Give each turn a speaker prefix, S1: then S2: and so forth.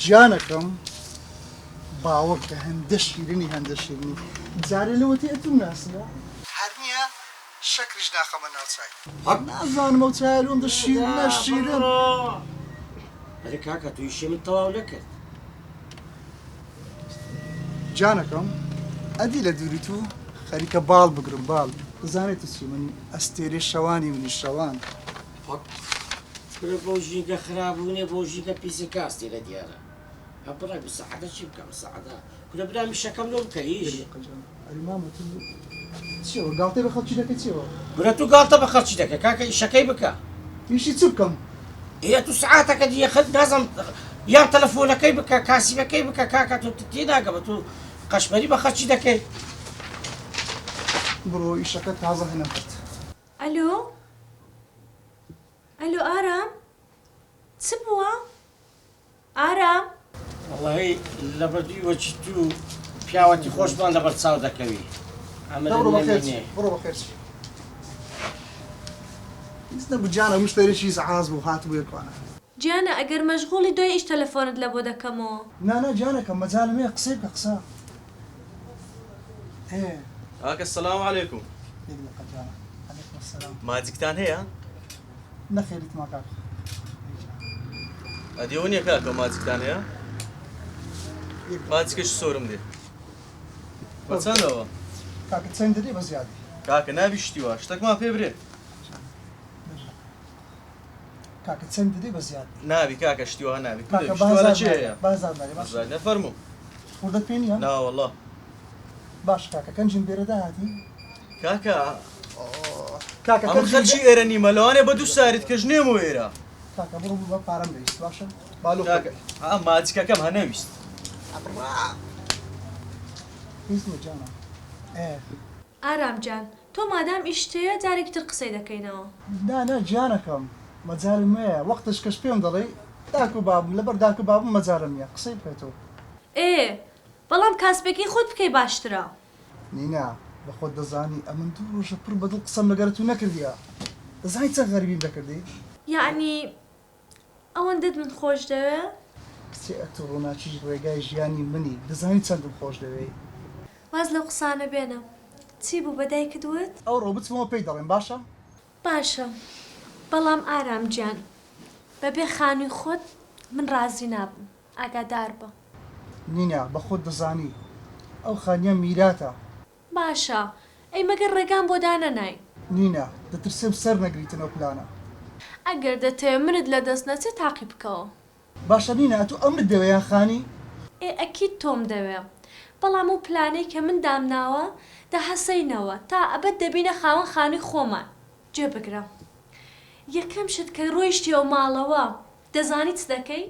S1: جانەکەم باوەکە هەندە شیرنی هەندە شیرنی جارێ لەوەتی ئەتون ناسنە هەر نییە شەکریش ناخەمە ناوچای نازانم ئەو چایە لۆندە شیرنە شیرن
S2: ئەرێ کاکە توی شێ من تەواو نەکرد
S1: جانەکەم ئەدی لە دووری تو خەریکە باڵ بگرم باڵ دەزانێت چی من ئەستێرێ شەوانی منی شەوان
S2: بۆ ژینگە خراپبوونێ بۆ ژینگە پیسی کاستی لە دیارە هەبڕای بسەعەدە چی بکەم سەعەدە کورە برامی شەکەم لەو بکە هیچ
S1: چیەوە گاڵتەی بە خەڵکی دەکەی چیەوە
S2: برە تو گاڵتە بە خەڵکی دەکە کاکە ئیشەکەی بکە
S1: ئیشی چ بکەم
S2: ئێ تو سعاتەکە دیە خەت نازم یان تەلەفۆنەکەی بکە کاسیبەکەی بکە کاکە تۆ تێناگە بە تۆ قەشمەری بە خەڵکی دەکەی
S1: بڕۆ ئیشەکە تازە هەنەم کرد
S3: ئەلۆ ئەلۆ ئارام چ بووە ئارام
S2: وەڵی لە بەردووی وەچی تو پیاوەتی خۆشمان لەبەر چاو دەکەوی
S1: بڕۆ بەخێر هیچ نەبوو جانە مشتێرێکی زەحاز بوو هاتبوو یەکوانە
S3: گیانە ئەگەر مەشغوڵی دوای ئیش تەلەفۆنت لە بۆ دەکەمەوە
S1: نانا جانەکەم مەجالم هەیە قسەی بکە قسە
S4: کاکە السلام عەلەیکوم ماجیکتان هەیە؟
S1: نەخێریت ما کاکە
S4: ئەدیەوە نییە کاکە ماجیکتان هەیە؟ ماجیکەش سۆرم دێ بە چەندەوە؟
S1: کاکە چەند دەدەی بە زیادی
S4: کاکە نابیشتیوە شتێکمان پێ برێ
S1: کاکە چەند دەدەی بە زیادی
S4: نابی کاکە شتیوە نابی
S1: کاکە
S4: شتیوە چی هەیە؟
S1: بازار داری باش
S4: نەفەرموو
S1: خوردەت پێ نییە؟
S4: نا وەڵڵا
S1: باش کاکە کەنجم بێرەدا هاتی
S4: کاکە
S1: کاکە
S4: ئەمە خەلکی ئێرە نیمە لەوانێ بە دوو ساریت کەژ نێم و ئێرە
S1: کاکە بڕۆ بە پارەم دەویست باشە باڵۆ
S4: کاکە ماجیکەکەم هەنەویست
S1: هیچ جانە
S3: ئارام جان تۆ مادام ئیشتەیە جارێکتر قسەی دەکەینەوە
S1: نا جانەکەم مەجارم هەیە وەختش کەش پێم دەڵێ داکو بابم لەبەر داکو بابم مەجارم نییە قسەی بکەیتەوە
S3: بەڵام کاسبێکی خۆت بکەی باشترە
S1: نینا بە خۆت دەزانی ئەمن دوو ڕۆژە پڕ بەدڵ قسەم لەگەرە تو نەکردیە دەزانی چەند غەریبیم دەکردی
S3: یعنی ئەوەندەت من خۆش دەوێ
S1: کچێ ئەتۆ ڕۆناچیش ڕێگای ژیانی منی دەزانی چەندم خۆش دەوێ
S3: واز لەو قسانە بێنە چی بوو بەدایکت وت
S1: ئەو ڕۆ بچمەوە پێی دەڵێن باشە
S3: باشە بەڵام ئارام گیان بەبێ خانووی خۆت من ڕازی نابم ئاگادار بە
S1: نینا بە خۆت دەزانی ئەو خانیە میراتە
S3: باشە ئەی مەگەر ڕێگان بۆ دانەنای
S1: نینا دەترسێم سەر نەگریتن ئەو پلانە
S3: ئەگەر دەتەوێت منت لە دەست نەچێت تاقی بکەوە
S1: باشە نینا تو ئەمرت دەوێیان خانی
S3: ئەکید تۆم دەوێ بەڵام و پلانەی کە من دامناوە دەحەسەینەوە تا ئەبەت دەبینە خاوەن خانووی خۆمان گوێ بگرە یەکەم شت کە ڕۆیشتی ئەو ماڵەوە دەزانی چ دەکەی